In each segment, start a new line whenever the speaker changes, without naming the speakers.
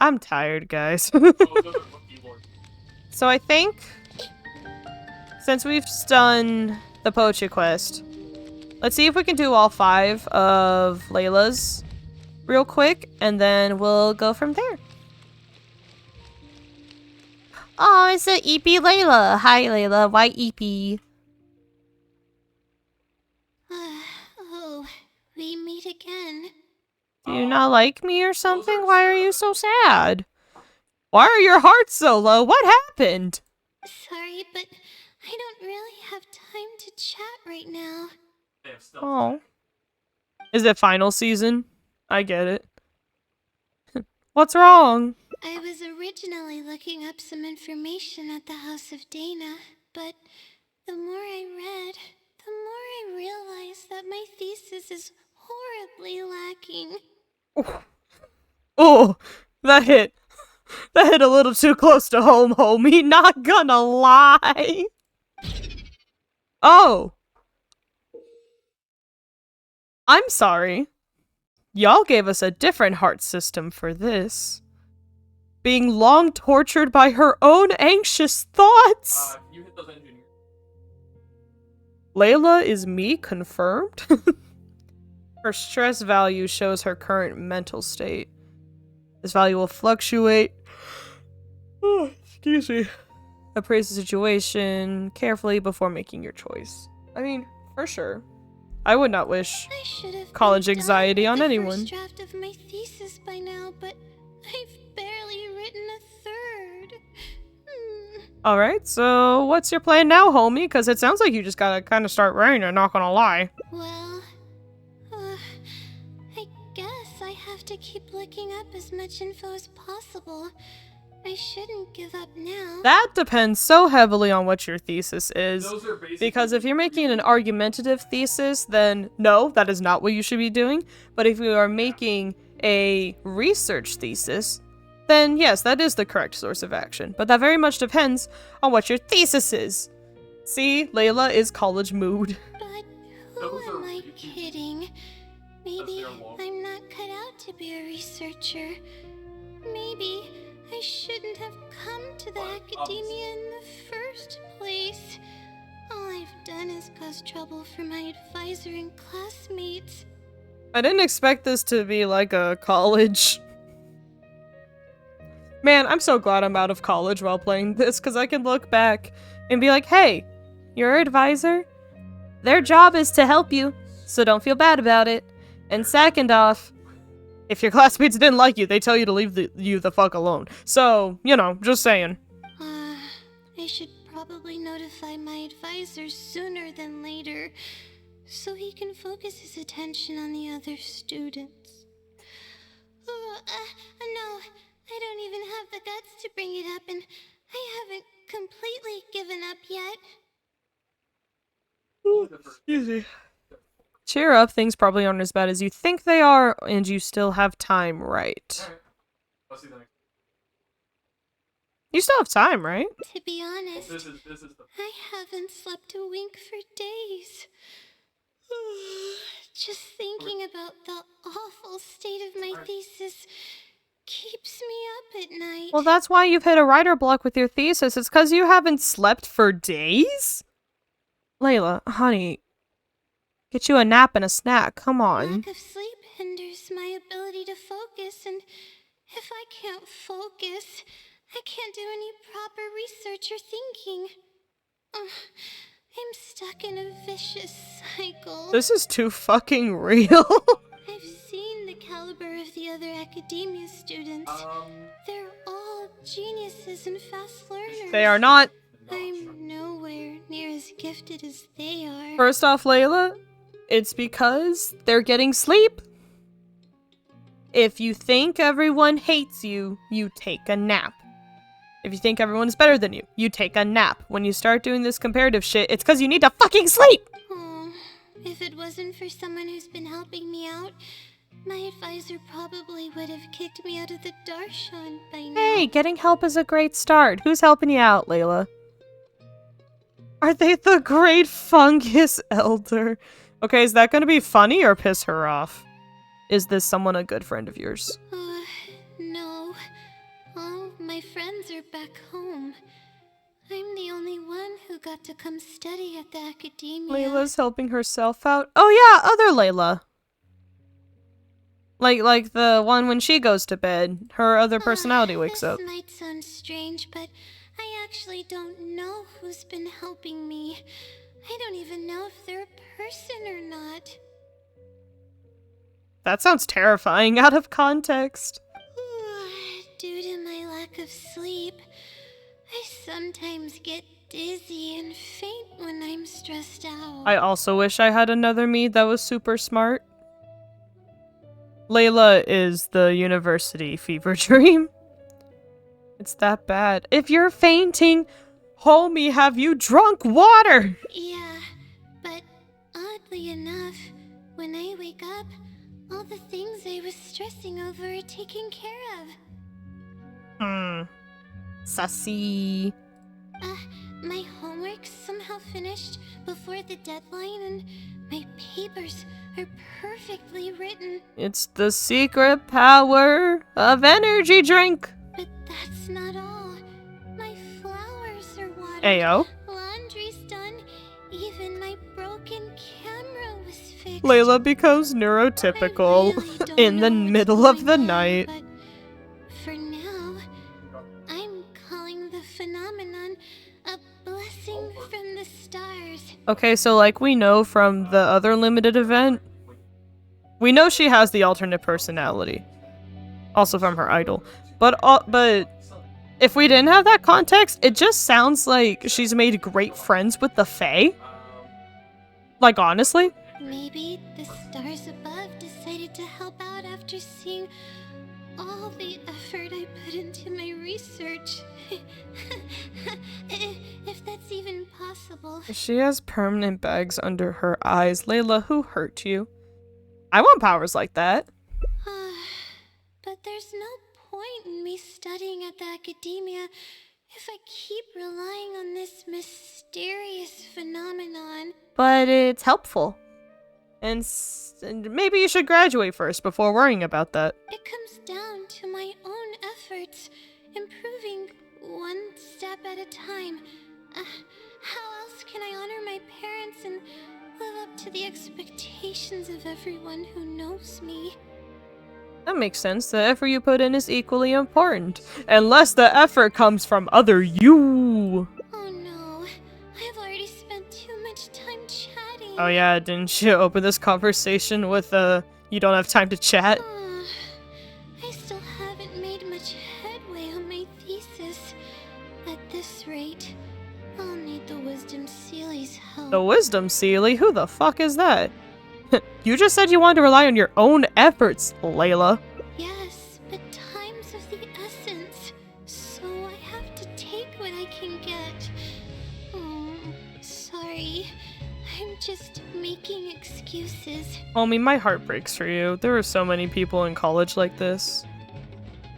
I'm tired, guys. So I think, since we've done the Pocha quest, let's see if we can do all 5 of Layla's real quick, and then we'll go from there. Oh, it's a EP Layla. Hi, Layla. Why EP?
Oh, we meet again.
Do you not like me or something? Why are you so sad? Why are your hearts so low? What happened?
Sorry, but I don't really have time to chat right now.
Oh. Is it final season? I get it. What's wrong?
I was originally looking up some information at the House of Dana, but the more I read, the more I realized that my thesis is horribly lacking.
Oh, that hit. That hit a little too close to home, homie. Not gonna lie. Oh. I'm sorry. Y'all gave us a different heart system for this. Being long tortured by her own anxious thoughts.
You hit those engineers.
Layla is me, confirmed? Her stress value shows her current mental state. This value will fluctuate. Oh, excuse me. Appraise the situation carefully before making your choice. I mean, for sure. I would not wish college anxiety on anyone.
First draft of my thesis by now, but I've barely written a third.
Alright, so what's your plan now, homie? Because it sounds like you just gotta kind of start writing it, not gonna lie.
Well, I guess I have to keep looking up as much info as possible. I shouldn't give up now.
That depends so heavily on what your thesis is.
Those are basically
Because if you're making an argumentative thesis, then no, that is not what you should be doing. But if you are making a research thesis, then yes, that is the correct source of action. But that very much depends on what your thesis is. See, Layla is college mood.
But who am I kidding? Maybe I'm not cut out to be a researcher. Maybe I shouldn't have come to the academia in the first place. All I've done is cause trouble for my advisor and classmates.
I didn't expect this to be like a college. Man, I'm so glad I'm out of college while playing this, because I can look back and be like, hey, your advisor, their job is to help you, so don't feel bad about it. And second off, if your classmates didn't like you, they tell you to leave you the fuck alone. So, you know, just saying.
I should probably notify my advisor sooner than later, so he can focus his attention on the other students. No, I don't even have the guts to bring it up, and I haven't completely given up yet.
Excuse me. Cheer up, things probably aren't as bad as you think they are, and you still have time, right?
I'll see the next.
You still have time, right?
To be honest,
This is the
I haven't slept a wink for days. Just thinking about the awful state of my thesis keeps me up at night.
Well, that's why you've hit a writer block with your thesis. It's because you haven't slept for days? Layla, honey, get you a nap and a snack, come on.
Lack of sleep hinders my ability to focus, and if I can't focus, I can't do any proper research or thinking. I'm stuck in a vicious cycle.
This is too fucking real.
I've seen the caliber of the other academia students. They're all geniuses and fast learners.
They are not.
I'm nowhere near as gifted as they are.
First off, Layla, it's because they're getting sleep. If you think everyone hates you, you take a nap. If you think everyone's better than you, you take a nap. When you start doing this comparative shit, it's because you need to fucking sleep!
Oh, if it wasn't for someone who's been helping me out, my advisor probably would have kicked me out of the Darshan by now.
Hey, getting help is a great start. Who's helping you out, Layla? Are they the great fungus elder? Okay, is that gonna be funny or piss her off? Is this someone a good friend of yours?
No. are back home. I'm the only one who got to come study at the academia.
Layla's helping herself out. Oh yeah, other Layla. Like the one when she goes to bed, her other personality wakes up.
This might sound strange, but I actually don't know who's been helping me. I don't even know if they're a person or not.
That sounds terrifying out of context.
Due to my lack of sleep, I sometimes get dizzy and faint when I'm stressed out.
I also wish I had another me that was super smart. Layla is the university fever dream. It's that bad. If you're fainting, homie, have you drunk water?
Yeah, but oddly enough, when I wake up, all the things I was stressing over are taken care of.
Sassy.
My homework's somehow finished before the deadline, and my papers are perfectly written.
It's the secret power of energy drink.
But that's not all. My flowers are watered.
Ayo.
Laundry's done. Even my broken camera was fixed.
Layla becomes neurotypical
I really don't
in the
know what's
middle of the
going on,
night.
but for now, I'm calling the phenomenon a blessing from the stars.
Okay, so like we know from the other limited event, we know she has the alternate personality. Also from her idol. But if we didn't have that context, it just sounds like she's made great friends with the Fae. Like, honestly.
Maybe the stars above decided to help out after seeing all the effort I put into my research. If that's even possible.
She has permanent bags under her eyes. Layla, who hurt you? I want powers like that.
But there's no point in me studying at the academia if I keep relying on this mysterious phenomenon.
But it's helpful. And maybe you should graduate first before worrying about that.
It comes down to my own efforts, improving one step at a time. How else can I honor my parents and live up to the expectations of everyone who knows me?
That makes sense. The effort you put in is equally important. Unless the effort comes from other you.
Oh no, I've already spent too much time chatting.
Oh yeah, didn't you open this conversation with you don't have time to chat?
I still haven't made much headway on my thesis. At this rate, I'll need the Wisdom Sealy's help.
The Wisdom Sealy? Who the fuck is that? You just said you wanted to rely on your own efforts, Layla.
Yes, but time's of the essence, so I have to take what I can get. Sorry. I'm just making excuses.
Homie, my heart breaks for you. There are so many people in college like this.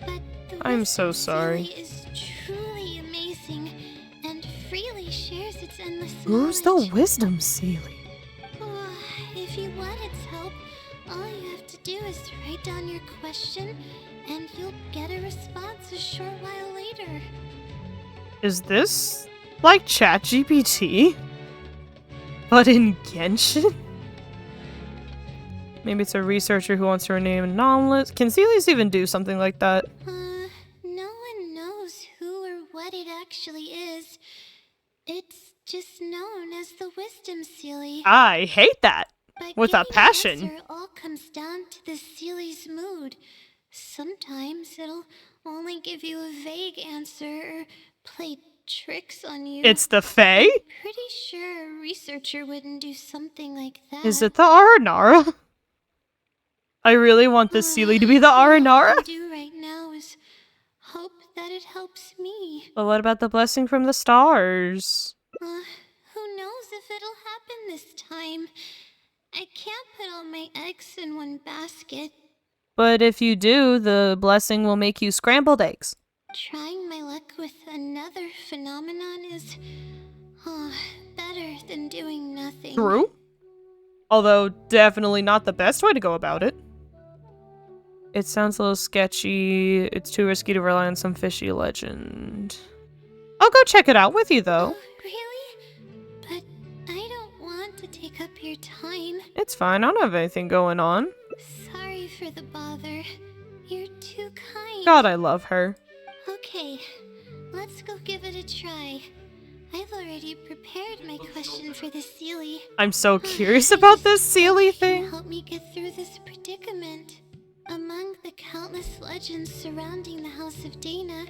But the
I'm so
Wisdom
sorry.
Sealy is truly amazing and freely shares its endless
Who's the
knowledge.
Wisdom Sealy?
If you want its help, all you have to do is write down your question, and you'll get a response a short while later.
Is this like ChatGPT? But in Genshin? Maybe it's a researcher who wants to remain anonymous. Can Sealies even do something like that?
No one knows who or what it actually is. It's just known as the Wisdom Sealy.
I hate that.
But
With a
getting an
passion.
answer all comes down to the Sealy's mood. Sometimes it'll only give you a vague answer or play tricks on you.
It's the Fae?
Pretty sure a researcher wouldn't do something like that.
Is it the Aranara? I really want this Sealy to be the
All I
Aranara.
can do right now is hope that it helps me.
But what about the blessing from the stars?
Who knows if it'll happen this time? I can't put all my eggs in one basket.
But if you do, the blessing will make you scrambled eggs.
Trying my luck with another phenomenon is better than doing nothing.
True. Although, definitely not the best way to go about it. It sounds a little sketchy. It's too risky to rely on some fishy legend. I'll go check it out with you, though.
Oh, really? But I don't want to take up your time.
It's fine. I don't have anything going on.
Sorry for the bother. You're too kind.
God, I love her.
Okay, let's go give it a try. I've already prepared my question for the Seelie.
I'm so curious about this Seelie
Can
thing.
help me get through this predicament. Among the countless legends surrounding the House of Dana,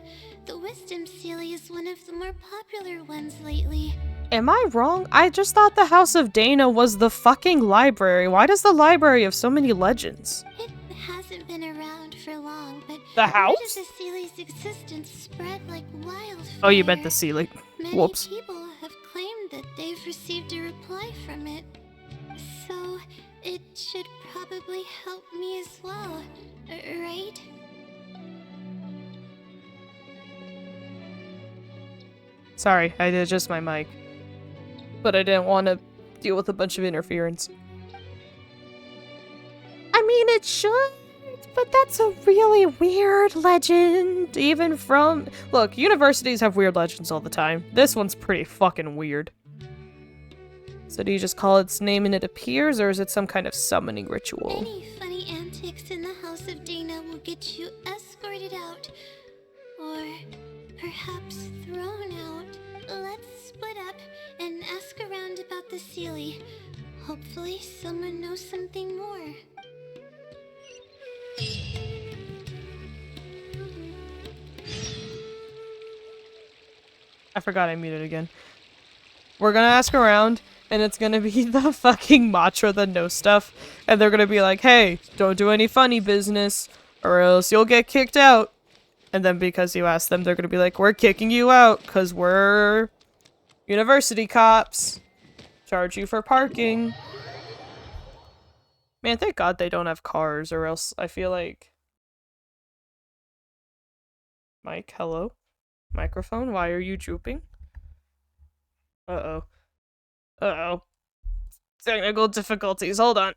the Wisdom Seelie is one of the more popular ones lately.
Am I wrong? I just thought the House of Dana was the fucking library. Why does the library have so many legends?
It hasn't been around for long, but
The
word
house?
of the Seelie's existence spread like wildfire.
Oh, you meant the Seelie.
Many
Whoops.
people have claimed that they've received a reply from it. So, it should probably help me as well, right?
Sorry, I did adjust my mic. But I didn't want to deal with a bunch of interference. I mean, it should, but that's a really weird legend. Even from... Look, universities have weird legends all the time. This one's pretty fucking weird. So do you just call its name and it appears, or is it some kind of summoning ritual?
Any funny antics in the House of Dana will get you escorted out. Or perhaps thrown out. Let's split up and ask around about the Seelie. Hopefully someone knows something more.
I forgot I muted again. We're gonna ask around, and it's gonna be the fucking Matra that knows stuff. And they're gonna be like, hey, don't do any funny business, or else you'll get kicked out. And then because you asked them, they're gonna be like, we're kicking you out, because we're university cops. Charge you for parking. Man, thank God they don't have cars, or else I feel like... Mike, hello? Microphone, why are you drooping? Uh-oh. Uh-oh. Technical difficulties, hold on.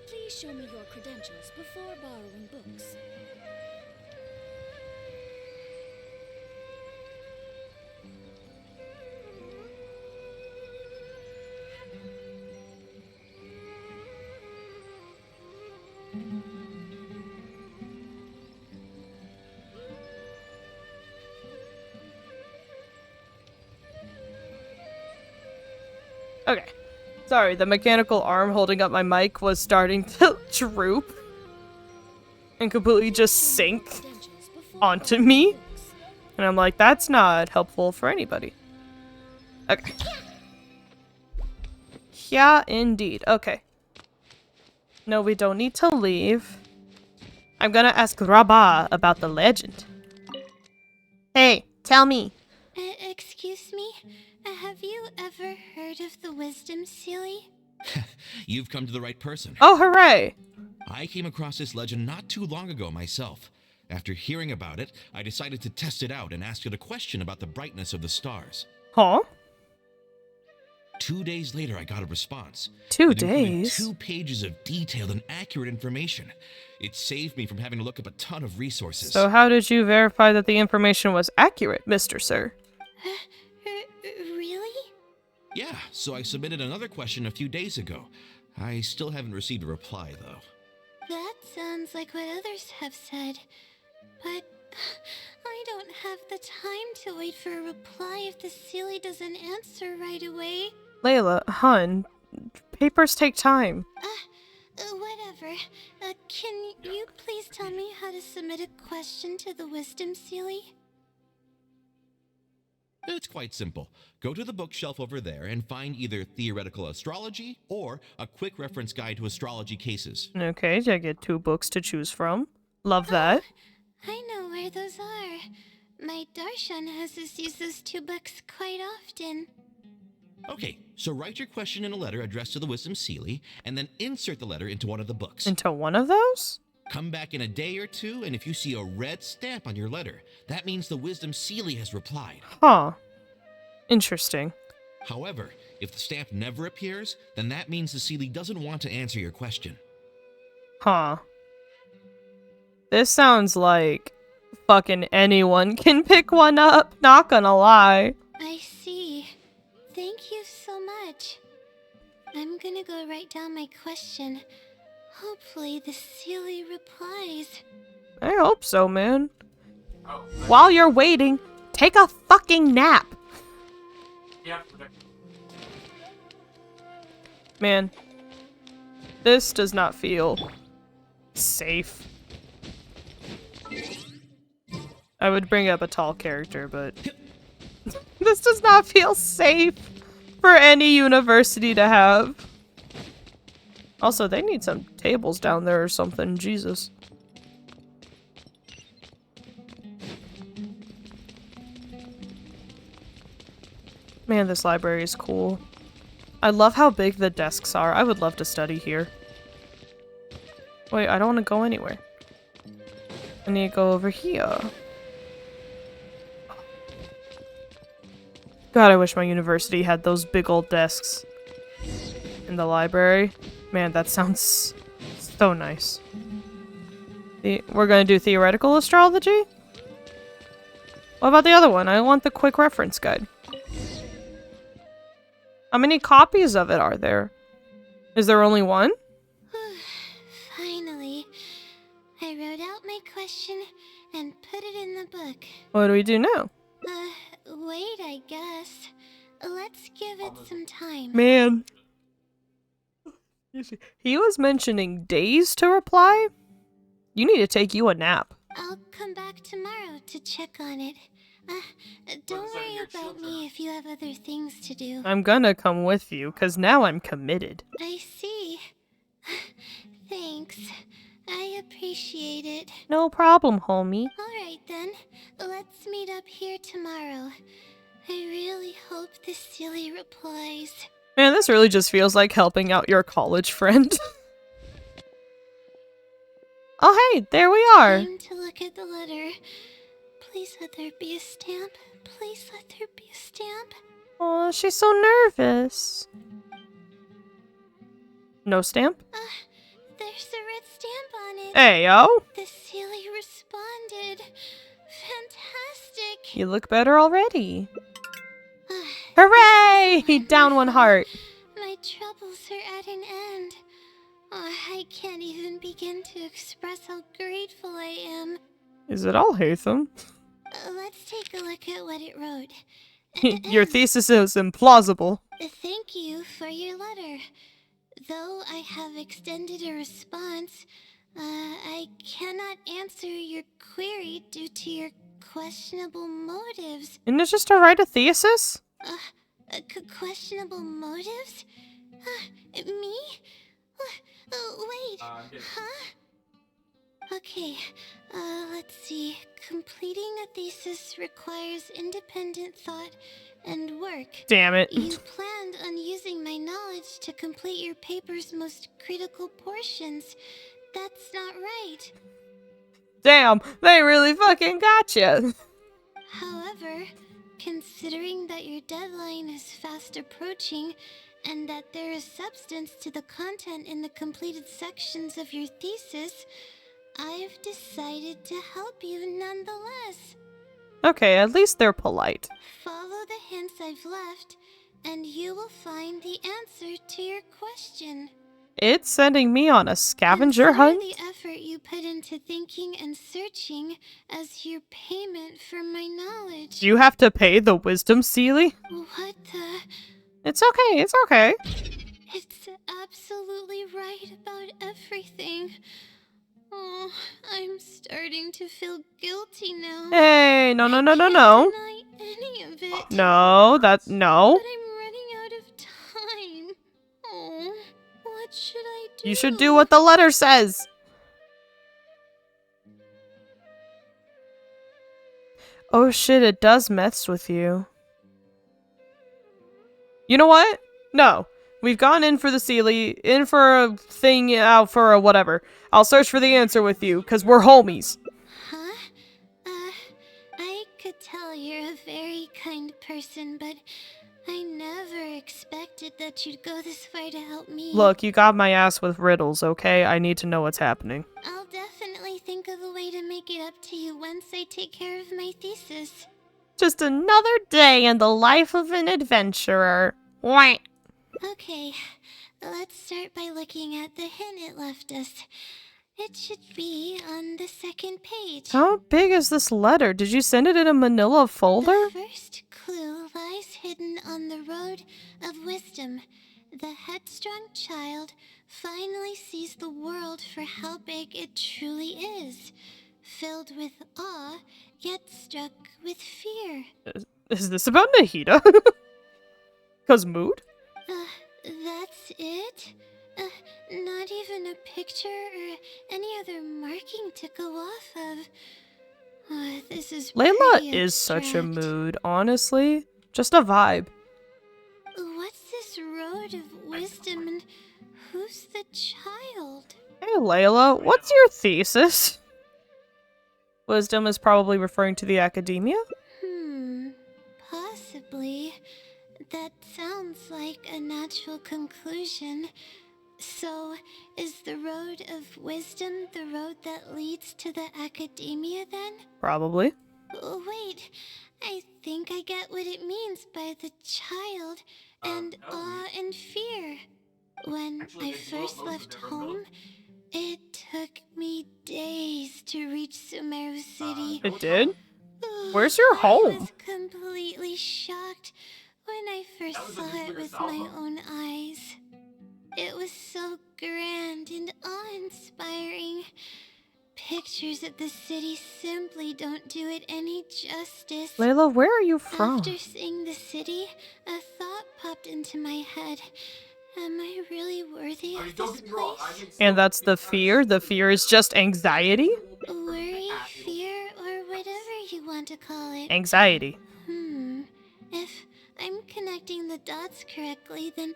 Please show me your credentials before borrowing books.
Okay. Sorry, the mechanical arm holding up my mic was starting to droop. And completely just sink
Credentials before
onto
borrowing
me.
books.
And I'm like, that's not helpful for anybody. Okay. Yeah, indeed. Okay. No, we don't need to leave. I'm gonna ask Rabah about the legend. Hey, tell me.
Excuse me? Have you ever heard of the Wisdom Seelie?
You've come to the right person.
Oh, hooray!
I came across this legend not too long ago myself. After hearing about it, I decided to test it out and asked it a question about the brightness of the stars.
Huh?
2 days later, I got a response.
2
It included
days?
2 pages of detailed and accurate information. It saved me from having to look up a ton of resources.
So how did you verify that the information was accurate, Mr. Sir?
Really?
Yeah, so I submitted another question a few days ago. I still haven't received a reply, though.
That sounds like what others have said. But I don't have the time to wait for a reply if the Seelie doesn't answer right away.
Layla, hun, papers take time.
Whatever. Can you please tell me how to submit a question to the Wisdom Seelie?
It's quite simple. Go to the bookshelf over there and find either theoretical astrology or a quick reference guide to astrology cases.
Okay, I get 2 books to choose from. Love that.
I know where those are. My Darshan has us use those 2 books quite often.
Okay, so write your question in a letter addressed to the Wisdom Seelie, and then insert the letter into one of the books.
Into one of those?
Come back in a day or 2, and if you see a red stamp on your letter, that means the Wisdom Seelie has replied.
Huh. Interesting.
However, if the stamp never appears, then that means the Seelie doesn't want to answer your question.
Huh. This sounds like fucking anyone can pick one up, not gonna lie.
I see. Thank you so much. I'm gonna go write down my question. Hopefully the Seelie replies.
I hope so, man.
Oh,
While you're waiting, take a fucking nap.
yeah, protect.
Man, this does not feel safe. I would bring up a tall character, but this does not feel safe for any university to have. Also, they need some tables down there or something. Jesus. Man, this library is cool. I love how big the desks are. I would love to study here. Wait, I don't want to go anywhere. I need to go over here. God, I wish my university had those big old desks in the library. Man, that sounds so nice. We're gonna do theoretical astrology? What about the other one? I want the quick reference guide. How many copies of it are there? Is there only one?
Finally. I wrote out my question and put it in the book.
What do we do now?
Wait, I guess. Let's give it some time.
Man. He was mentioning days to reply? You need to take you a nap.
I'll come back tomorrow to check on it. Don't worry about me if you have other things to do.
I'm gonna come with you, cause now I'm committed.
I see. Thanks. I appreciate it.
No problem, homie.
Alright then, let's meet up here tomorrow. I really hope the Seelie replies.
Man, this really just feels like helping out your college friend. Oh hey, there we are.
Time to look at the letter. Please let there be a stamp. Please let there be a stamp.
Oh, she's so nervous. No stamp?
There's a red stamp on it.
Hey, yo.
The Seelie responded. Fantastic.
You look better already. Hooray! Down one heart.
My troubles are at an end. Oh, I can't even begin to express how grateful I am.
Is it all Hatham?
Let's take a look at what it wrote.
Your thesis is implausible.
Thank you for your letter. Though I have extended a response, I cannot answer your query due to your questionable motives.
Isn't it just to write a thesis?
Questionable motives? Me? Wait, huh? Okay, let's see. Completing a thesis requires independent thought and work.
Damn it.
You planned on using my knowledge to complete your paper's most critical portions. That's not right.
Damn, they really fucking gotcha.
However, considering that your deadline is fast approaching, and that there is substance to the content in the completed sections of your thesis, I've decided to help you nonetheless.
Okay, at least they're polite.
Follow the hints I've left, and you will find the answer to your question.
It's sending me on a scavenger
Consider
hunt?
the effort you put into thinking and searching as your payment for my knowledge.
Do you have to pay the wisdom Seelie?
What the?
It's okay, it's okay.
It's absolutely right about everything. Oh, I'm starting to feel guilty now.
Hey, no.
I can't deny any of it.
No,
But
no.
I'm running out of time. Oh, what should I do?
You should do what the letter says. Oh shit, it does mess with you. You know what? No. We've gone in for the Sealy, in for a thing, out for a whatever. I'll search for the answer with you, because we're homies.
Huh? I could tell you're a very kind person, but I never expected that you'd go this far to help me.
Look, you got my ass with riddles, okay? I need to know what's happening.
I'll definitely think of a way to make it up to you once I take care of my thesis.
Just another day in the life of an adventurer. Wah.
Okay, let's start by looking at the hint it left us. It should be on the second page.
How big is this letter? Did you send it in a manila folder?
The first clue lies hidden on the road of wisdom. The headstrong child finally sees the world for how big it truly is. Filled with awe, yet struck with fear.
Is this about Nahida? Cause mood?
That's it? Not even a picture or any other marking to go off of. This is
Layla
pretty
is such a
abstract.
mood, honestly. Just a vibe.
What's this road of wisdom and who's the child?
Hey Layla, what's your thesis? Wisdom is probably referring to the academia?
Possibly. That sounds like a natural conclusion. So, is the road of wisdom the road that leads to the academia then?
Probably.
Wait, I think I get what it means by the child and awe and fear. When I first left home, it took me days to reach Sumeru City.
It did? Where's your home?
I was completely shocked when I first saw it with my own eyes. It was so grand and awe-inspiring. Pictures of the city simply don't do it any justice.
Layla, where are you from?
After seeing the city, a thought popped into my head. Am I really worthy of this place?
And that's the fear? The fear is just anxiety?
Worry, fear, or whatever you want to call it.
Anxiety.
If I'm connecting the dots correctly, then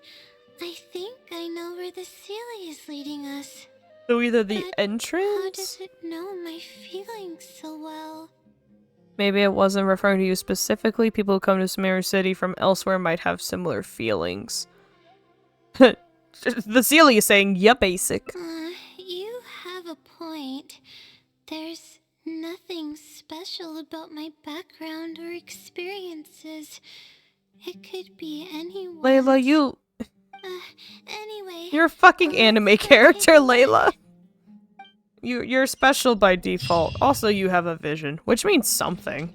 I think I know where the Sealy is leading us.
So either the
But how
entrance?
does it know my feelings so well?
Maybe it wasn't referring to you specifically. People who come to Sumeru City from elsewhere might have similar feelings. The Sealy is saying, yeah, basic.
You have a point. There's nothing special about my background or experiences. It could be anyone.
Layla,
Anyway.
you're a fucking
let's
anime
go
character,
take a look.
Layla. You're special by default. Also, you have a vision, which means something.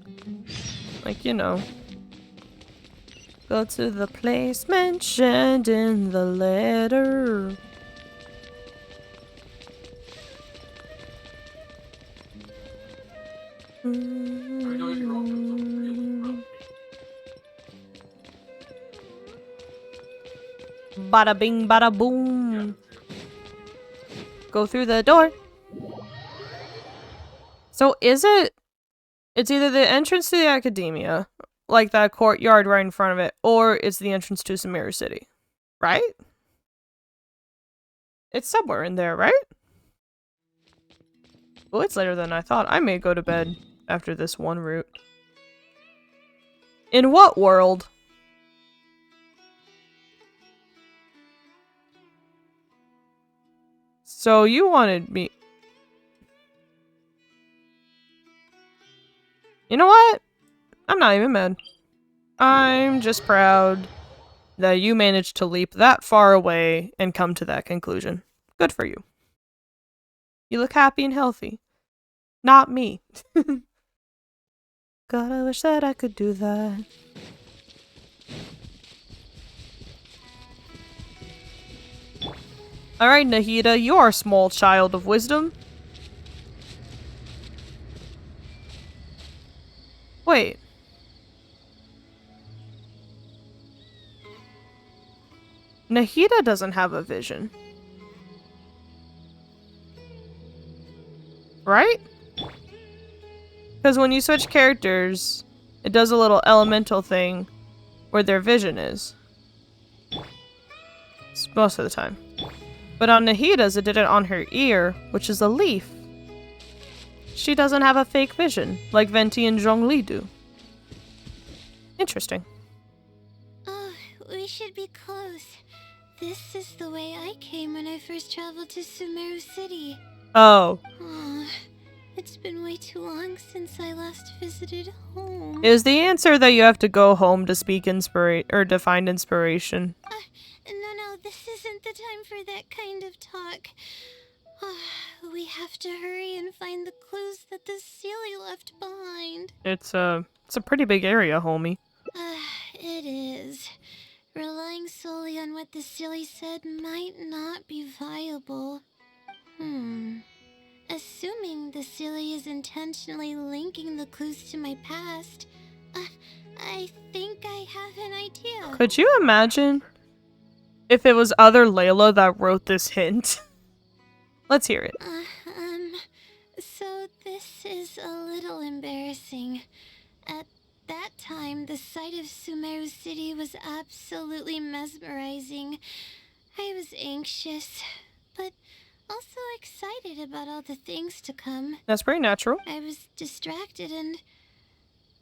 Like, you know. Go to the place mentioned in the letter. Bada bing, bada boom. Go through the door. So is it? It's either the entrance to the academia, like that courtyard right in front of it, or it's the entrance to Sumeru City, right? It's somewhere in there, right? Oh, it's later than I thought. I may go to bed after this one route. In what world? So you wanted me... You know what? I'm not even mad. I'm just proud that you managed to leap that far away and come to that conclusion. Good for you. You look happy and healthy. Not me. God, I wish that I could do that. Alright, Nahida, you are a small child of wisdom. Wait. Nahida doesn't have a vision. Right? Because when you switch characters, it does a little elemental thing where their vision is. Most of the time. But on Nahida's, it did it on her ear, which is a leaf. She doesn't have a fake vision, like Venti and Zhongli do. Interesting.
Oh, we should be close. This is the way I came when I first traveled to Sumeru City.
Oh.
Aw, it's been way too long since I last visited home.
Is the answer that you have to go home to speak or to find inspiration?
No, this isn't the time for that kind of talk. We have to hurry and find the clues that the Sealy left behind.
It's a pretty big area, homie.
It is. Relying solely on what the Sealy said might not be viable. Assuming the Sealy is intentionally linking the clues to my past, I think I have an idea.
Could you imagine if it was other Layla that wrote this hint? Let's hear it.
So this is a little embarrassing. At that time, the sight of Sumeru City was absolutely mesmerizing. I was anxious, but also excited about all the things to come.
That's pretty natural.
I was distracted and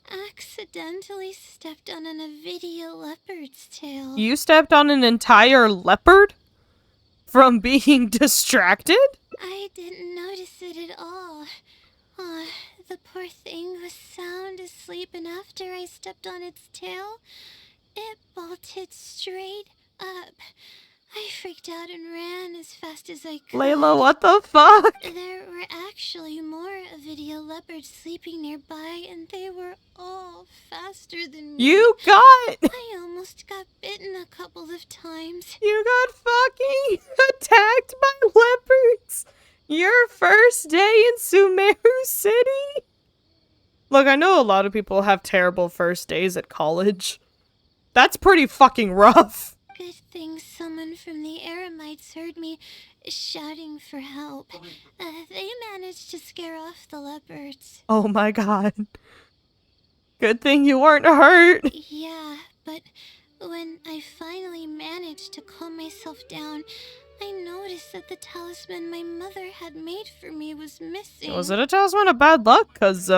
accidentally stepped on an Avidia leopard's tail.
You stepped on an entire leopard? From being distracted?
I didn't notice it at all. The poor thing was sound asleep, and after I stepped on its tail, it bolted straight up. I freaked out and ran as fast as I could.
Layla, what the fuck?
There were actually more Avidia leopards sleeping nearby, and they were all faster than me.
You got...
I almost got bitten a couple of times.
You got fucking attacked by leopards! Your first day in Sumeru City? Look, I know a lot of people have terrible first days at college. That's pretty fucking rough.
Good thing someone from the Eremites heard me shouting for help. They managed to scare off the leopards.
Oh my god. Good thing you weren't hurt.
Yeah, but when I finally managed to calm myself down, I noticed that the talisman my mother had made for me was missing.
Was it a talisman of bad luck? Cause,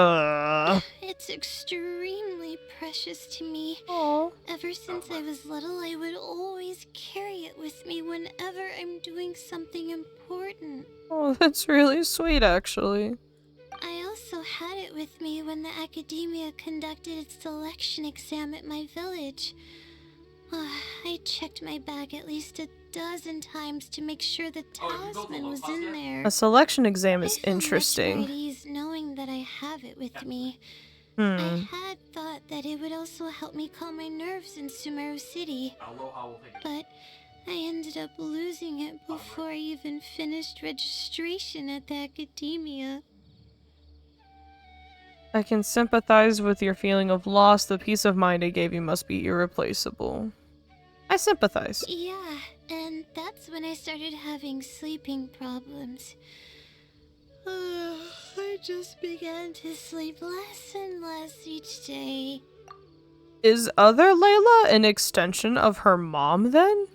It's extremely precious to me.
Oh.
Ever since I was little, I would always carry it with me whenever I'm doing something important.
Oh, that's really sweet, actually.
I also had it with me when the academia conducted its selection exam at my village. I checked my bag at least a dozen times to make sure the talisman was in there.
A selection exam is
I feel
interesting.
much more at ease knowing that I have it with me. I had thought that it would also help me calm my nerves in Sumeru City, but I ended up losing it before I even finished registration at the academia.
I can sympathize with your feeling of loss. The peace of mind it gave you must be irreplaceable. I sympathize.
Yeah, and that's when I started having sleeping problems. I just began to sleep less and less each day.
Is other Layla an extension of her mom then?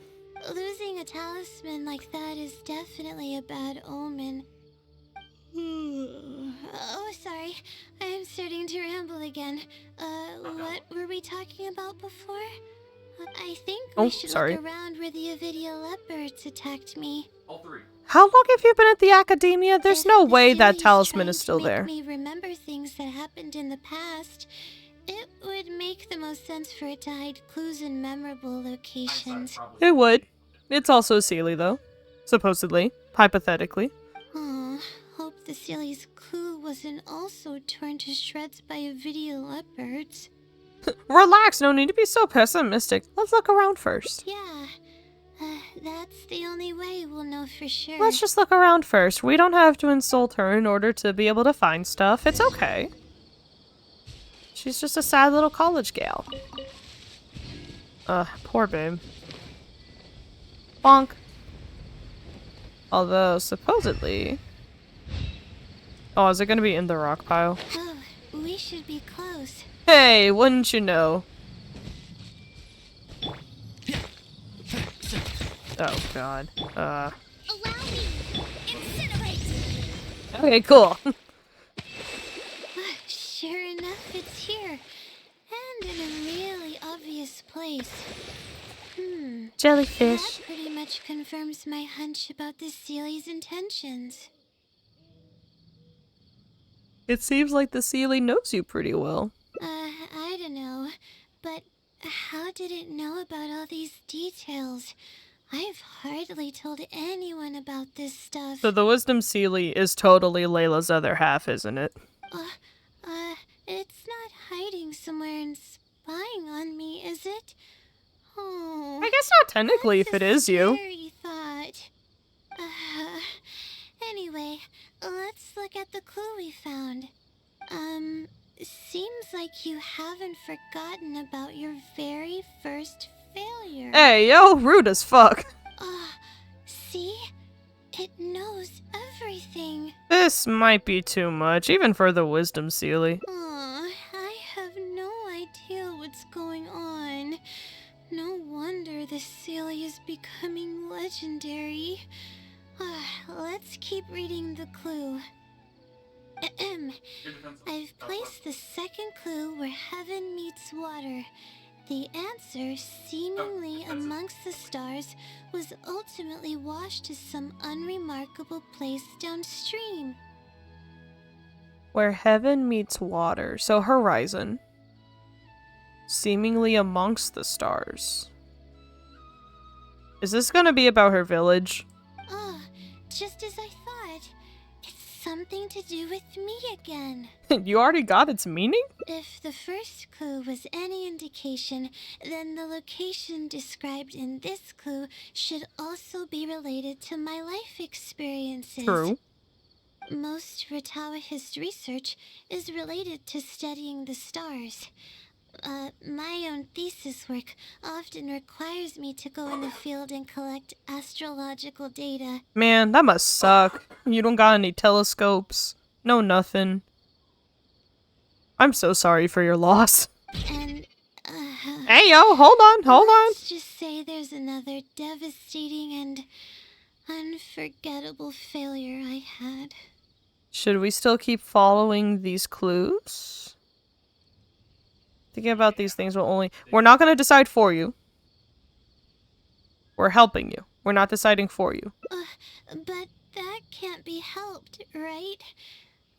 Losing a talisman like that is definitely a bad omen. Oh, sorry. I'm starting to ramble again. What were we talking about before? I think we should look around where the Avidia leopards attacked me.
All three.
How long have you been at the academia? There's
If
no
the
way that
Sealy's
talisman
trying
is still
to
there.
make me remember things that happened in the past. It would make the most sense for it to hide clues in memorable locations.
It would. It's also Sealy, though. Supposedly. Hypothetically.
Aw, hope the Sealy's clue wasn't also torn to shreds by Avidia leopards.
Relax, no need to be so pessimistic. Let's look around first.
Yeah, that's the only way we'll know for sure.
Let's just look around first. We don't have to insult her in order to be able to find stuff. It's okay. She's just a sad little college gal. Poor babe. Bonk. Although, supposedly... Oh, is it gonna be in the rock pile?
Oh, we should be close.
Hey, wouldn't you know? Oh god.
Allow me! Incinerate!
Okay, cool.
Sure enough, it's here. And in a really obvious place.
Jellyfish.
That pretty much confirms my hunch about the Sealy's intentions.
It seems like the Sealy knows you pretty well.
I don't know. But how did it know about all these details? I've hardly told anyone about this stuff.
So the Wisdom Sealy is totally Layla's other half, isn't it?
It's not hiding somewhere and spying on me, is it? Oh,
I guess not technically if it is you.
scary thought. Anyway, let's look at the clue we found. Seems like you haven't forgotten about your very first failure.
Hey, yo, rude as fuck.
See? It knows everything.
This might be too much, even for the Wisdom Sealy.
I have no idea what's going on. No wonder the Sealy is becoming legendary. Let's keep reading the clue. I've placed the second clue where heaven meets water. The answer, seemingly amongst the stars, was ultimately washed to some unremarkable place downstream.
Where heaven meets water, so horizon. Seemingly amongst the stars. Is this gonna be about her village?
Just as I thought. It's something to do with me again.
You already got its meaning?
If the first clue was any indication, then the location described in this clue should also be related to my life experiences.
True.
Most Ratawahist research is related to studying the stars. My own thesis work often requires me to go in the field and collect astrological data.
Man, that must suck. You don't got any telescopes. No nothing. I'm so sorry for your loss.
And,
Hey yo, hold on.
let's just say there's another devastating and unforgettable failure I had.
Should we still keep following these clues? Thinking about these things will only... We're not going to decide for you. We're helping you. We're not deciding for you.
But that can't be helped, right?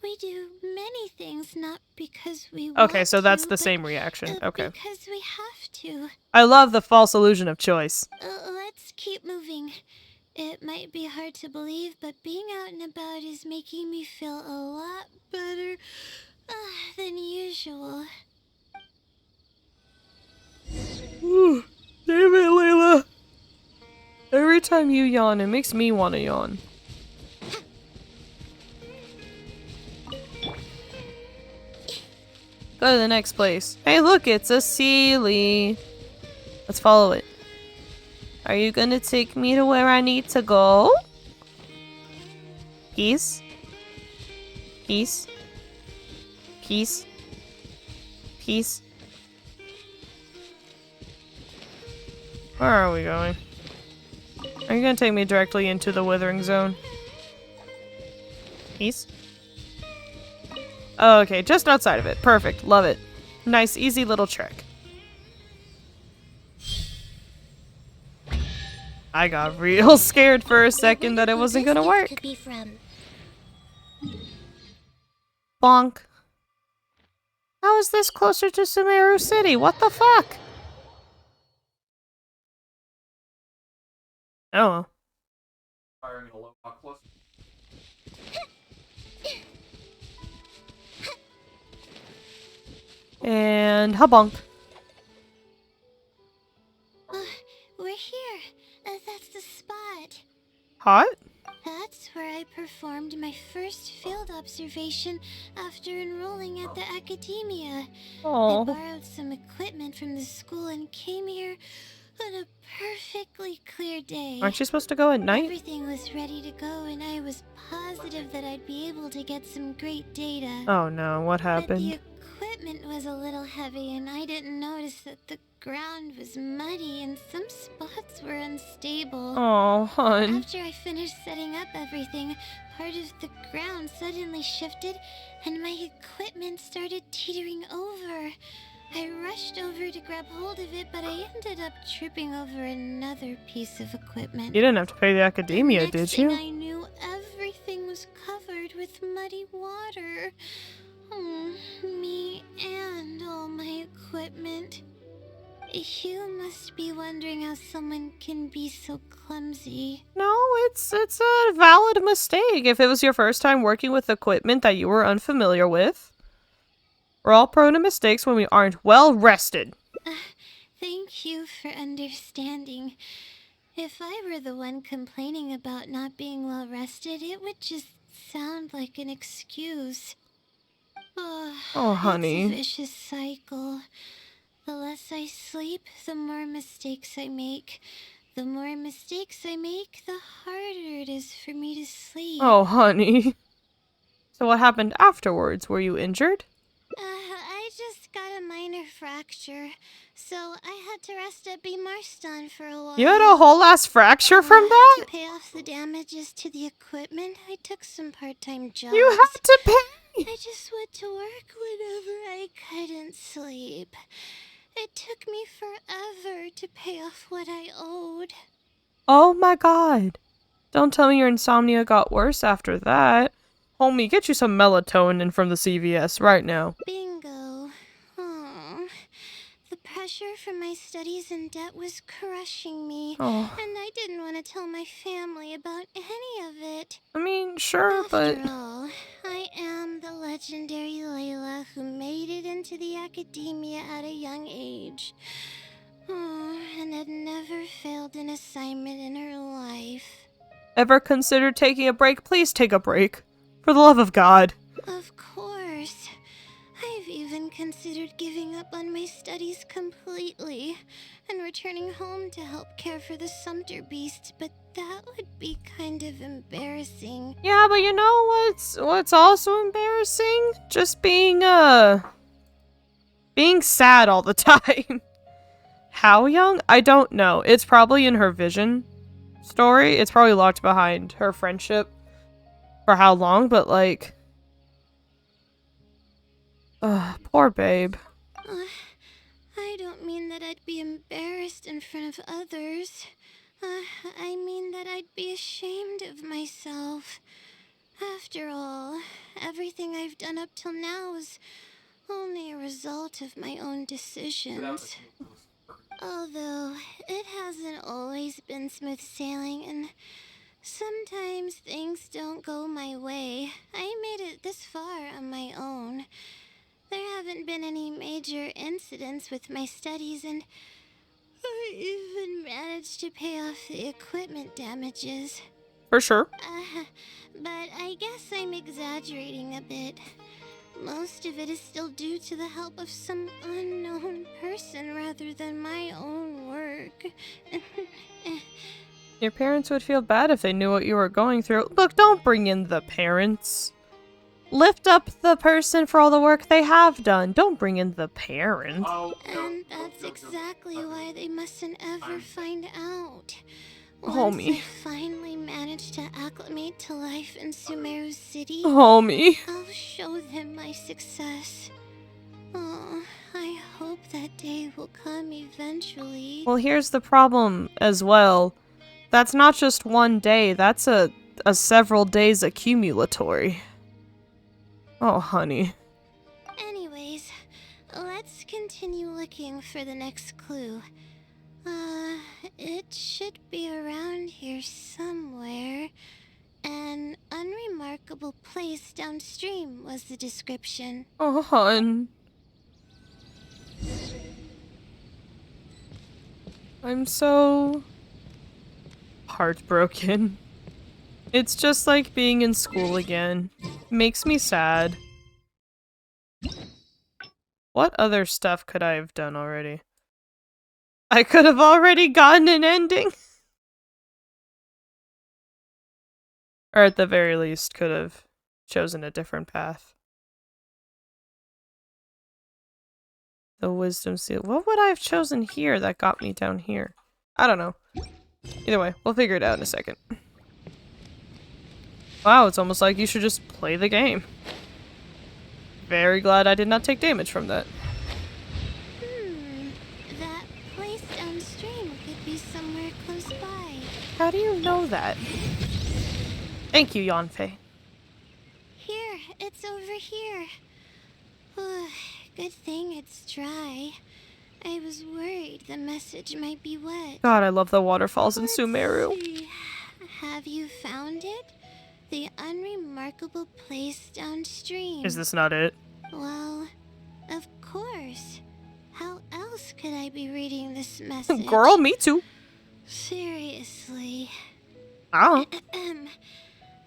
We do many things not because we want
Okay, so that's
to,
the
but,
same reaction. Okay.
Because we have to.
I love the false illusion of choice.
Let's keep moving. It might be hard to believe, but being out and about is making me feel a lot better than usual.
Damn it, Layla. Every time you yawn, it makes me want to yawn. Go to the next place. Hey, look, it's a Sealy. Let's follow it. Are you gonna take me to where I need to go? Peace? Peace? Peace? Peace? Where are we going? Are you gonna take me directly into the withering zone? Peace? Oh, okay, just outside of it. Perfect. Love it. Nice, easy little trek. I got real scared for a second that it wasn't gonna work.
Could be from.
Bonk. How is this closer to Sumeru City? What the fuck? Oh.
Firing a low close.
And habonk.
We're here. That's the spot.
Hot?
That's where I performed my first field observation after enrolling at the academia. I
Oh.
borrowed some equipment from the school and came here on a perfectly clear day.
Aren't you supposed to go at night?
Everything was ready to go, and I was positive that I'd be able to get some great data.
Oh no, what
But the
happened?
equipment was a little heavy and I didn't notice that the ground was muddy and some spots were unstable.
Oh, hun.
After I finished setting up everything, part of the ground suddenly shifted and my equipment started teetering over. I rushed over to grab hold of it, but I ended up tripping over another piece of equipment.
You didn't have to pay the academia,
The next
did you?
thing I knew, everything was covered with muddy water. Me and all my equipment. You must be wondering how someone can be so clumsy.
No, it's a valid mistake if it was your first time working with equipment that you were unfamiliar with. We're all prone to mistakes when we aren't well rested.
Thank you for understanding. If I were the one complaining about not being well rested, it would just sound like an excuse.
Oh, honey.
It's a vicious cycle. The less I sleep, the more mistakes I make. The more mistakes I make, the harder it is for me to sleep.
Oh, honey. So what happened afterwards? Were you injured?
I just got a minor fracture, so I had to rest at B. Marston for a while.
You had a whole ass fracture from that?
To pay off the damages to the equipment, I took some part-time jobs.
You had to pay!
I just went to work whenever I couldn't sleep. It took me forever to pay off what I owed.
Oh my god. Don't tell me your insomnia got worse after that. Homie, get you some melatonin from the CVS right now.
Bingo. Oh, the pressure from my studies and debt was crushing me.
Oh.
And I didn't want to tell my family about any of it.
I mean, sure, but...
After all, I am the legendary Layla who made it into the academia at a young age. And had never failed an assignment in her life.
Ever considered taking a break? Please take a break. For the love of God.
Of course. I've even considered giving up on my studies completely and returning home to help care for the Sumter beast, but that would be kind of embarrassing.
Yeah, but you know what's also embarrassing? Just being sad all the time. How young? I don't know. It's probably in her vision story. It's probably locked behind her friendship for how long, but like... poor babe.
I don't mean that I'd be embarrassed in front of others. I mean that I'd be ashamed of myself. After all, everything I've done up till now is only a result of my own decisions. Although, it hasn't always been smooth sailing, and sometimes things don't go my way. I made it this far on my own. There haven't been any major incidents with my studies, and I even managed to pay off the equipment damages.
For sure.
But I guess I'm exaggerating a bit. Most of it is still due to the help of some unknown person rather than my own work.
Your parents would feel bad if they knew what you were going through. Look, don't bring in the parents. Lift up the person for all the work they have done. Don't bring in the parents.
And that's exactly why they mustn't ever find out.
Homie.
Once I finally managed to acclimate to life in Sumeru City,
Homie.
I'll show them my success. Oh, I hope that day will come eventually.
Well, here's the problem as well. That's not just one day. That's a several days accumulatory. Oh, honey.
Anyways, let's continue looking for the next clue. It should be around here somewhere. An unremarkable place downstream was the description.
Oh, hun. I'm so heartbroken. It's just like being in school again. Makes me sad. What other stuff could I have done already? I could have already gotten an ending. Or at the very least, could have chosen a different path. The wisdom seal. What would I have chosen here that got me down here? I don't know. Either way, we'll figure it out in a second. Wow, it's almost like you should just play the game. Very glad I did not take damage from that.
That place downstream could be somewhere close by.
How do you know that? Thank you, Yanfei.
Here, it's over here. Good thing it's dry. I was worried the message might be wet.
God, I love the waterfalls in
Let's
Sumeru.
see. Have you found it? The unremarkable place downstream.
Is this not it?
Well, of course. How else could I be reading this message?
Girl, me too.
Seriously.
Oh.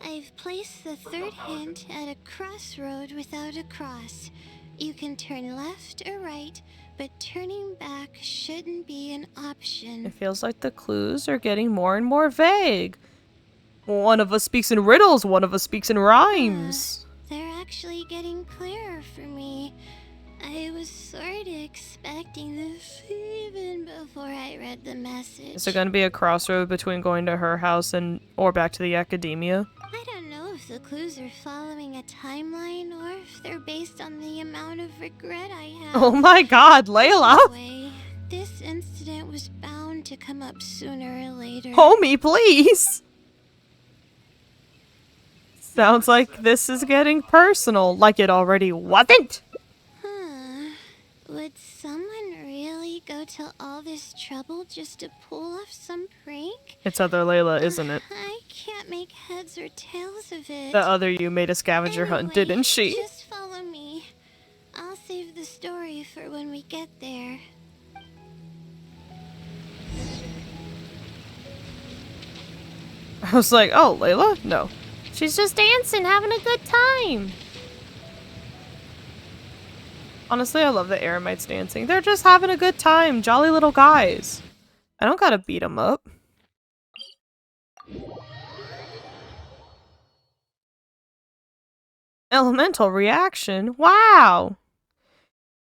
I've placed the third hint at a crossroad without a cross. You can turn left or right, but turning back shouldn't be an option.
It feels like the clues are getting more and more vague. One of us speaks in riddles, one of us speaks in rhymes.
They're actually getting clearer for me. I was sort of expecting this even before I read the message.
Is it going to be a crossroad between going to her house and or back to the academia?
I don't know if the clues are following a timeline or if they're based on the amount of regret I have.
Oh my god, Layla!
Anyway, this incident was bound to come up sooner or later.
Homie, please! Sounds like this is getting personal, like it already wasn't!
Would someone really go to all this trouble just to pull off some prank?
It's other Layla, isn't it?
I can't make heads or tails of it.
The other you made a scavenger hunt,
Anyway,
didn't she?
Just follow me. I'll save the story for when we get there.
I was like, oh, Layla? No. She's just dancing, having a good time. Honestly, I love the Eremites dancing. They're just having a good time. Jolly little guys. I don't gotta beat them up. Elemental reaction? Wow!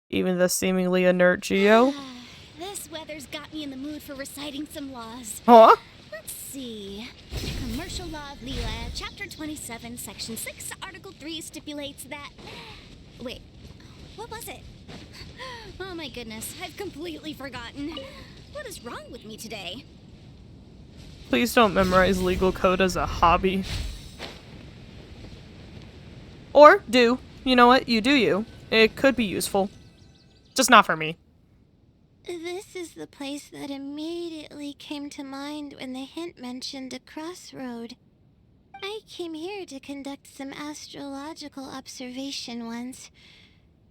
Even the seemingly inert Geo.
This weather's got me in the mood for reciting some laws.
Huh?
Let's see. Commercial Law of Layla, Chapter 27, Section 6, Article 3 stipulates that... Wait, what was it? Oh my goodness, I've completely forgotten. What is wrong with me today?
Please don't memorize legal code as a hobby. Or do. You know what? You do you. It could be useful. Just not for me.
This is the place that immediately came to mind when the hint mentioned a crossroad. I came here to conduct some astrological observation once.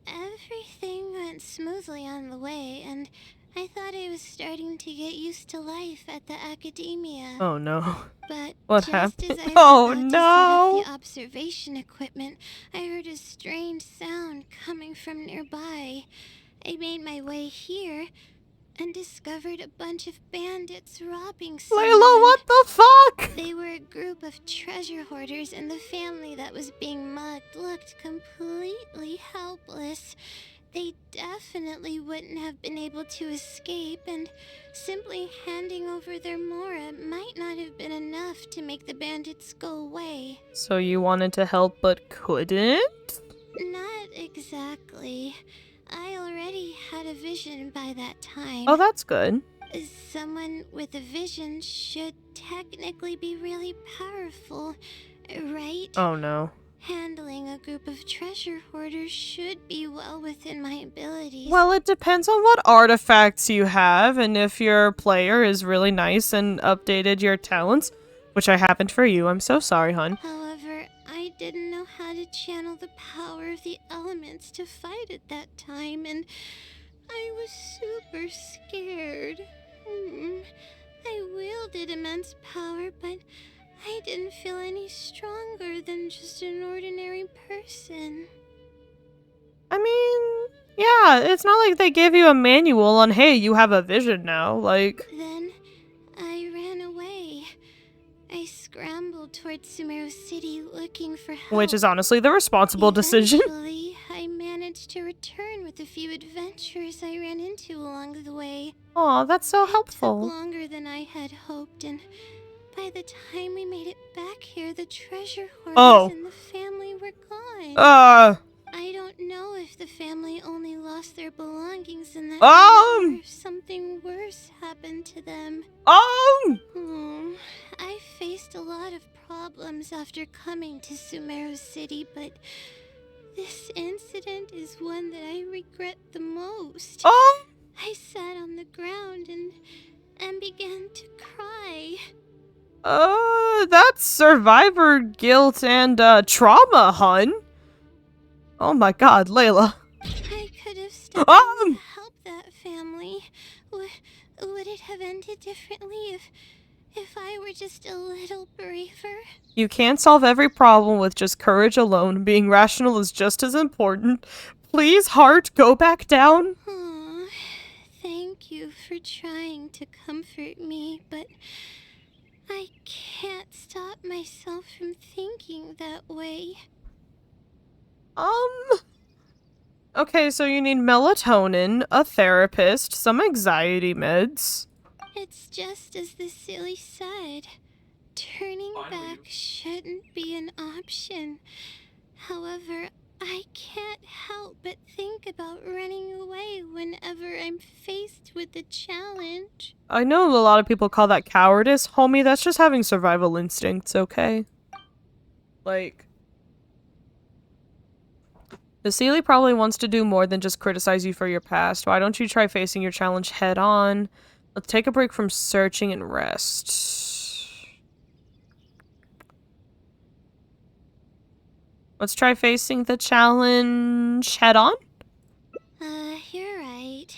Everything went smoothly on the way, and I thought I was starting to get used to life at the academia.
Oh no.
But
What
just
happened?
as I was
Oh,
about to
no.
set up the observation equipment, I heard a strange sound coming from nearby. I made my way here and discovered a bunch of bandits robbing someone.
Layla, what the fuck?
They were a group of treasure hoarders, and the family that was being mugged looked completely helpless. They definitely wouldn't have been able to escape, and simply handing over their Mora might not have been enough to make the bandits go away.
So you wanted to help but couldn't?
Not exactly. I already had a vision by that time.
Oh, that's good.
Someone with a vision should technically be really powerful, right?
Oh no.
Handling a group of treasure hoarders should be well within my abilities.
Well, it depends on what artifacts you have, and if your player is really nice and updated your talents, which I haven't for you. I'm so sorry, hun.
However, I didn't know how to channel the power of the elements to fight at that time, and I was super scared. I wielded immense power, but I didn't feel any stronger than just an ordinary person.
I mean, yeah, it's not like they gave you a manual on, hey, you have a vision now, like...
Then I ran away. I scrambled towards Sumeru City looking for help.
Which is honestly the responsible decision.
Eventually, I I managed to return with a few adventures I ran into along the way.
Aw, that's so
It took
helpful.
longer than I had hoped, and by the time we made it back here, the treasure hoarders and the family were gone. I don't know if the family only lost their belongings in that night, or if something worse happened to them. I faced a lot of problems after coming to Sumeru City, but this incident is one that I regret the most. I sat on the ground and began to cry.
That's survivor guilt and, trauma, hun. Oh my god, Layla.
I could have stepped in to help that family. Would it have ended differently if I were just a little braver?
You can't solve every problem with just courage alone. Being rational is just as important. Please, heart, go back down.
Aw, thank you for trying to comfort me, but I can't stop myself from thinking that way.
Okay, so you need melatonin, a therapist, some anxiety meds.
It's just as the silly said. Turning back shouldn't be an option. However, I can't help but think about running away whenever I'm faced with a challenge.
I know a lot of people call that cowardice. Homie, that's just having survival instincts, okay? Like, Vasily probably wants to do more than just criticize you for your past. Why don't you try facing your challenge head on? Let's take a break from searching and rest. Let's try facing the challenge head on?
You're right.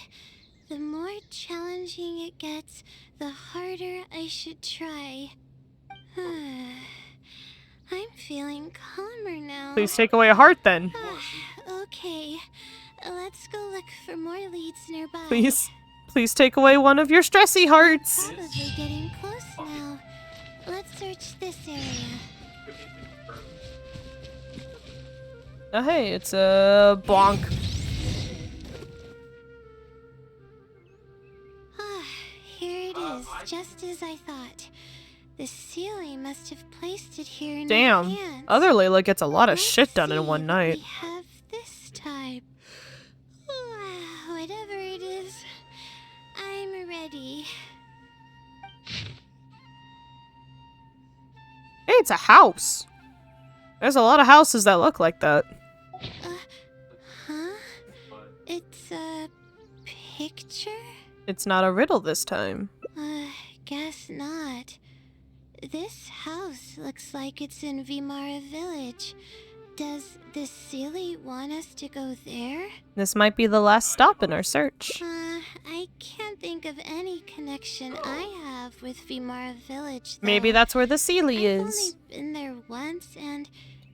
The more challenging it gets, the harder I should try. I'm feeling calmer now.
Please take away a heart then.
Okay, let's go look for more leads nearby.
Please take away one of your stressy hearts.
Probably getting close now. Let's search this area.
Oh hey, it's a bonk.
Here it is, just as I thought. The ceiling must have placed it here in
Damn,
advance.
other Layla gets a lot of
Let's
shit done in
see
one
what
night.
we have this time. Whatever it is, I'm ready.
Hey, it's a house. There's a lot of houses that look like that.
Huh? It's a picture?
It's not a riddle this time.
Guess not. This house looks like it's in Vimara Village. Does the Silly want us to go there?
This might be the last stop in our search.
I can't think of any connection I have with Vimara Village, though.
Maybe that's where the Sealy
I've
is.
only been there once, and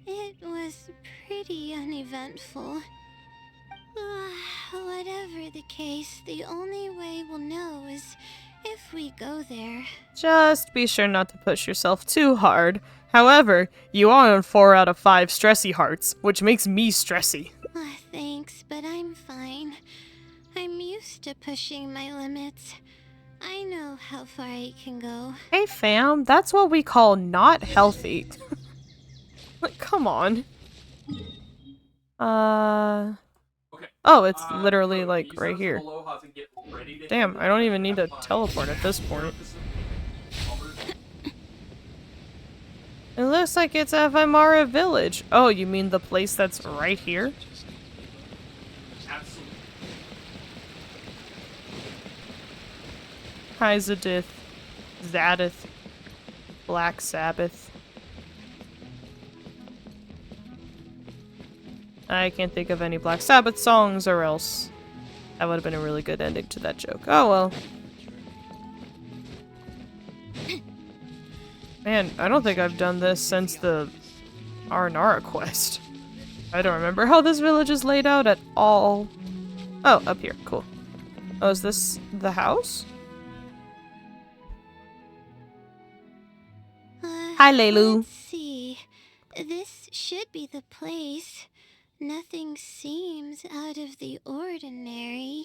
it was pretty uneventful. Whatever the case, the only way we'll know is if we go there.
Just be sure not to push yourself too hard. However, you are on 4 out of 5 stressy hearts, which makes me stressy.
Thanks, but I'm fine. I'm used to pushing my limits. I know how far I can go.
Hey fam, that's what we call not healthy. Like, come on. Oh, it's literally like right here. Damn, I don't even need to teleport at this point. It looks like it's at Vimara Village. Oh, you mean the place that's right here? Hi, Zadith. Zadith. Black Sabbath. I can't think of any Black Sabbath songs, or else that would have been a really good ending to that joke. Oh well. Man, I don't think I've done this since the Arnara quest. I don't remember how this village is laid out at all. Oh, up here. Cool. Oh, is this the house? Hi, Laylu.
Let's see. This should be the place. nothing seems out of the ordinary.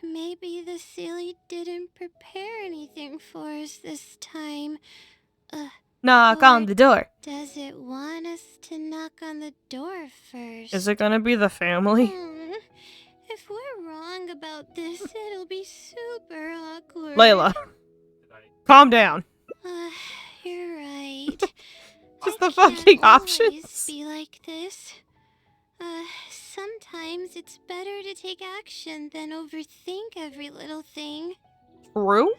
Maybe the Silly didn't prepare anything for us this time.
Knock on the door.
Does it want us to knock on the door first?
Is it gonna be the family?
If we're wrong about this, it'll be super awkward.
Layla, calm down.
You're right.
Just the
I can't
fucking
always
options.
be like this. Sometimes it's better to take action than overthink every little thing.
True?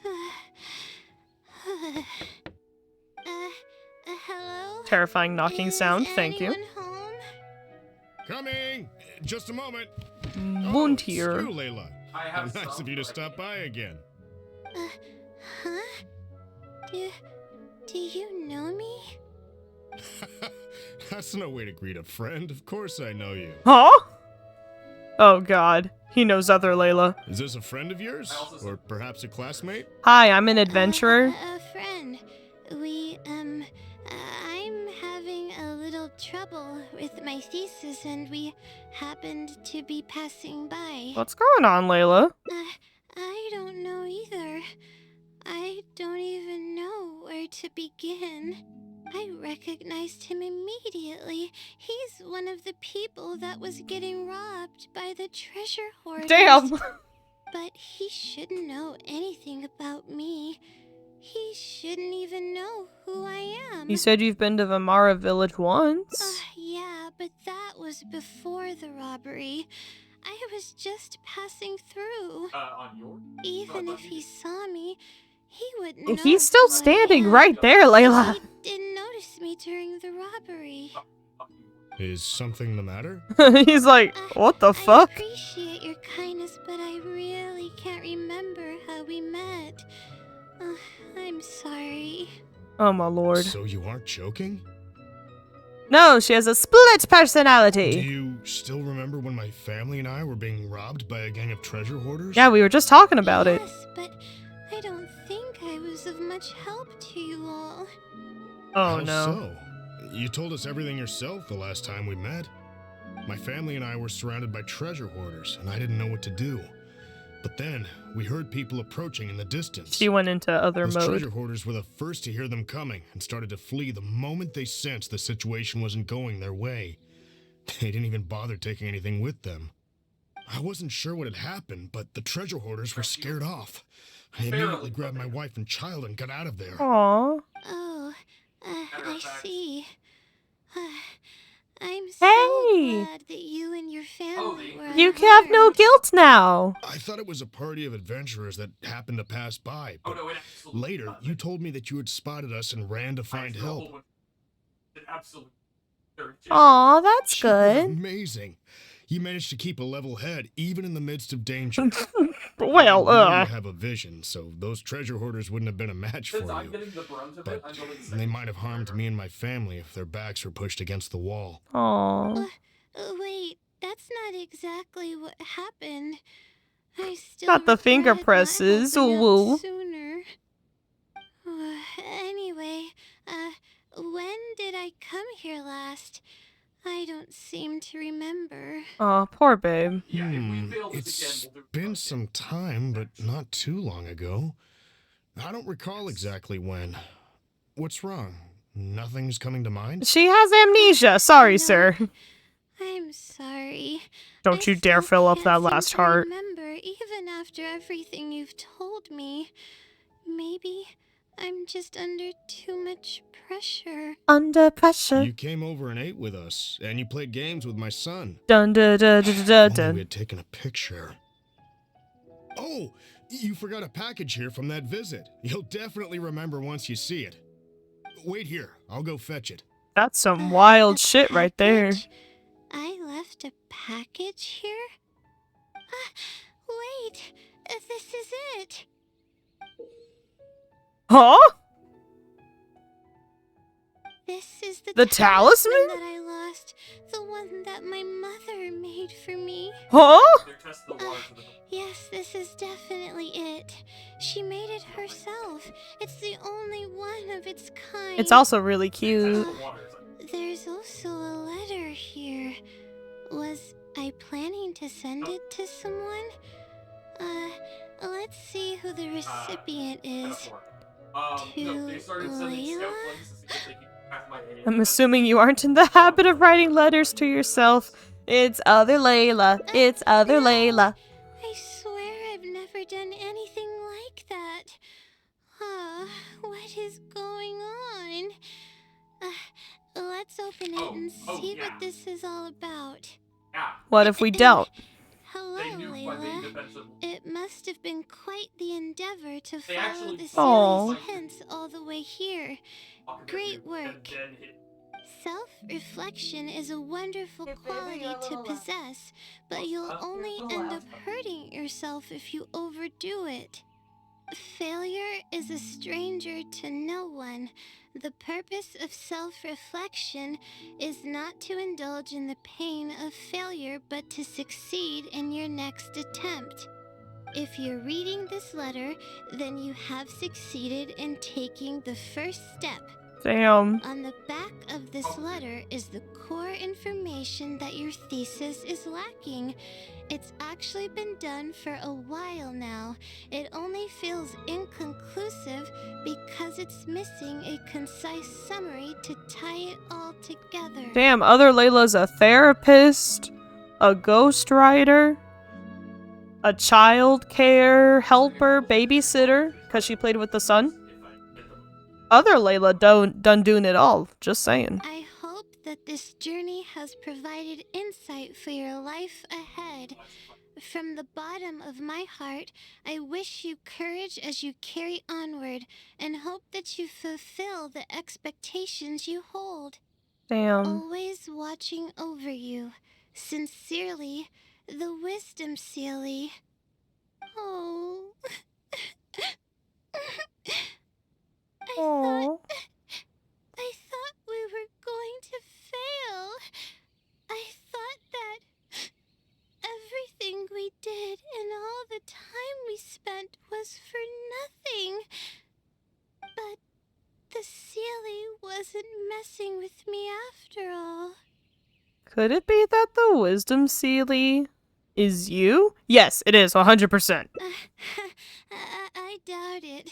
Hello?
Terrifying knocking sound,
Is
thank you.
anyone home?
Coming! Just a moment.
Wound
It's
here.
you, Layla.
I have
Nice
some,
of you to
but I
stop by again.
Huh? Do you know me?
That's no way to greet a friend. Of course I know you.
Huh? Oh god. He knows other Layla.
Is this a friend of yours? Or perhaps a classmate?
Hi, I'm an adventurer.
A friend. I'm having a little trouble with my thesis and we happened to be passing by.
What's going on, Layla?
I don't know either. I don't even know where to begin. I recognized him immediately. He's one of the people that was getting robbed by the treasure hoarders.
Damn!
But he shouldn't know anything about me. He shouldn't even know who I am.
You said you've been to Vamara village once.
Yeah, but that was before the robbery. I was just passing through.
on your.
Even if he saw me, he wouldn't know.
He's still
who I
standing
am.
right there, Layla.
He didn't notice me during the robbery.
Is something the matter?
He's like, what the fuck?
I appreciate your kindness, but I really can't remember how we met. I'm sorry.
Oh my lord.
So you aren't joking?
No, she has a split
Do
personality.
you still remember when my family and I were being robbed by a gang of treasure hoarders?
Yeah, we were just talking about it.
Yes, but I don't think I was of much help to you all.
Oh
How
no.
so? You told us everything yourself the last time we met. My family and I were surrounded by treasure hoarders, and I didn't know what to do. But then, we heard people approaching in the distance.
She went into other
Those
mode.
treasure hoarders were the first to hear them coming and started to flee the moment they sensed the situation wasn't going their way. They didn't even bother taking anything with them. I wasn't sure what had happened, but the treasure hoarders were scared off. I immediately grabbed my wife and child and got out of there.
Aw.
Oh, I see. I'm so
Hey!
glad that you and your family were
You have no
unharmed.
guilt now.
I thought it was a party of adventurers that happened to pass by,
Oh
but
no, it absolutely.
later you told me that you had spotted us and ran to find help.
It absolutely.
Aw, that's
You were
good.
amazing. You managed to keep a level head even in the midst of danger.
Well,
You have a vision, so those treasure hoarders wouldn't have been a match for
Since I'm
you.
getting the brunt of it,
But
I'm going
they might have harmed me and my family if their backs were pushed against the wall.
Aw.
Wait, that's not exactly what happened. I still
Not the
regret
finger
not
presses,
helping out
woo.
sooner. Anyway, when did I come here last? I don't seem to remember.
Aw, poor babe.
Yeah, if we fail this
It's
again, we'll do
been some time, but not too long ago. I don't recall exactly when. What's wrong? Nothing's coming to mind?
She has amnesia. Sorry,
No.
sir.
I'm sorry.
Don't
I
you dare
still
fill up
can't
that
seem
last
to
heart.
Remember, even after everything you've told me. Maybe I'm just under too much pressure.
Under pressure.
You came over and ate with us, and you played games with my son.
Dun dun dun dun dun
Only we
dun.
had taken a picture. Oh, you forgot a package here from that visit. You'll definitely remember once you see it. Wait here, I'll go fetch it.
That's some wild
A
shit right there.
package? I left a package here? Wait, this is it.
Huh?
This is
The talisman?
that I lost. The one that my mother made for me.
Huh?
They're testing the waters of the.
Yes, this is definitely it. She made it herself. It's the only one of its kind.
It's also really
Test
cute.
the waters.
There's also a letter here. Was I planning to send it to someone? Let's see who the recipient is.
No, they started sending
Layla?
scout links to see if they could hack my AI.
I'm assuming you aren't in the habit of writing letters to yourself. It's other Layla. It's other
No.
Layla.
I swear I've never done anything like that. What is going on? Let's open it and see
yeah.
what this is all about.
Yeah,
What if we don't?
Hello,
they knew my main
Layla.
defensive.
It must have been quite the endeavor to
They
follow
actually-
the
Aw.
series hints all the way here. Great work. Self-reflection is a wonderful quality to possess, but you'll only end up hurting yourself if you overdo it. Failure is a stranger to no one. The purpose of self-reflection is not to indulge in the pain of failure, but to succeed in your next attempt. If you're reading this letter, then you have succeeded in taking the first step.
Damn.
On the back of this letter is the core information that your thesis is lacking. It's actually been done for a while now. It only feels inconclusive because it's missing a concise summary to tie it all together.
Damn, other Layla's a therapist, a ghostwriter, a child care helper, babysitter, because she played with the son. Other Layla done doing it all, just saying.
I hope that this journey has provided insight for your life ahead. From the bottom of my heart, I wish you courage as you carry onward and hope that you fulfill the expectations you hold.
Damn.
Always watching over you. Sincerely, the Wisdom Sealy. Oh.
Aww.
I thought we were going to fail. I thought that everything we did and all the time we spent was for nothing. But the Sealy wasn't messing with me after all.
Could it be that the Wisdom Sealy is you? Yes, it is, 100%.
I doubt it.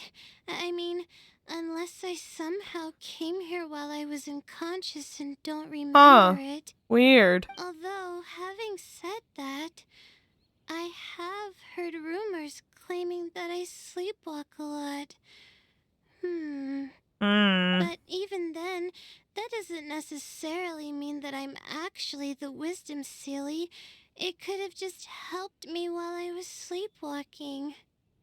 I mean, unless I somehow came here while I was unconscious and don't remember it.
Weird.
Although, having said that, I have heard rumors claiming that I sleepwalk a lot. But even then, that doesn't necessarily mean that I'm actually the Wisdom Sealy. It could have just helped me while I was sleepwalking.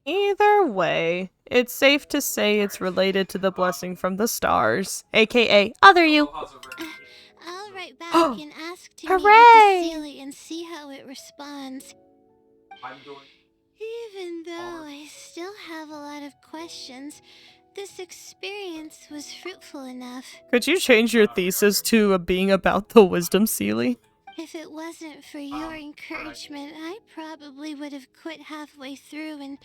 Either way, it's safe to say it's related to the blessing from the stars, aka other you.
I'll write back and ask to meet with
Hooray!
the Sealy and see how it responds.
I'm going.
Even though I still have a lot of questions, this experience was fruitful enough.
Could you change your thesis to being about the Wisdom Sealy?
If it wasn't for your encouragement, I probably would have quit halfway through and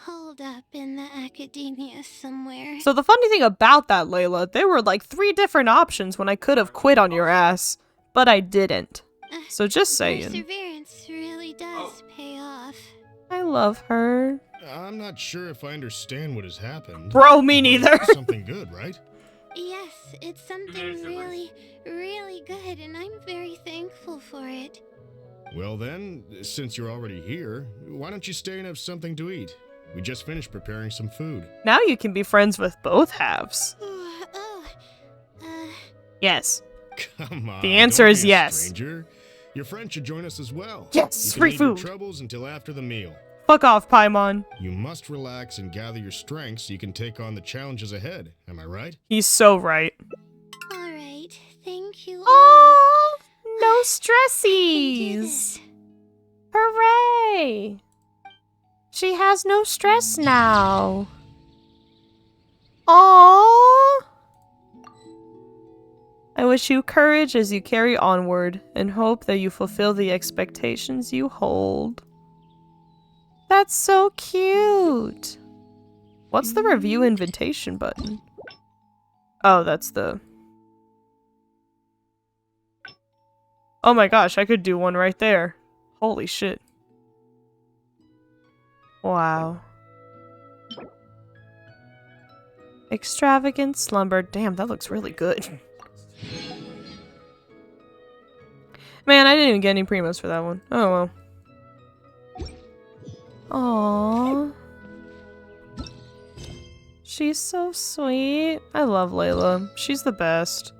holed up in the academia somewhere.
So the funny thing about that, Layla, there were like 3 different options when I could have quit on your ass, but I didn't. So just saying.
Perseverance really does pay off.
I love her.
I'm not sure if I understand what has happened.
Bro, me
but
neither.
it's something good, right?
Yes, it's something really, really good, and I'm very thankful for it.
Well then, since you're already here, why don't you stay and have something to eat? We just finished preparing some food.
Now you can be friends with both halves.
Oh,
Yes.
Come on.
The answer
don't
is
be a
yes.
Stranger. Your friend should join us as well.
Yes,
you can
free
leave your
food.
troubles until after the meal.
Fuck off, Paimon.
You must relax and gather your strength so you can take on the challenges ahead. Am I right?
He's so right.
alright. Thank you all.
Oh, no
I
stressies.
can do
Hooray. She has no stress now. Aww. I wish you courage as you carry onward and hope that you fulfill the expectations you hold. That's so cute. What's the review invitation button? Oh, that's the... Oh my gosh, I could do one right there. Holy shit. Wow. Extravagant slumber. Damn, that looks really good. Man, I didn't even get any primos for that one. Oh well. Aww. She's so sweet. I love Layla. She's the best.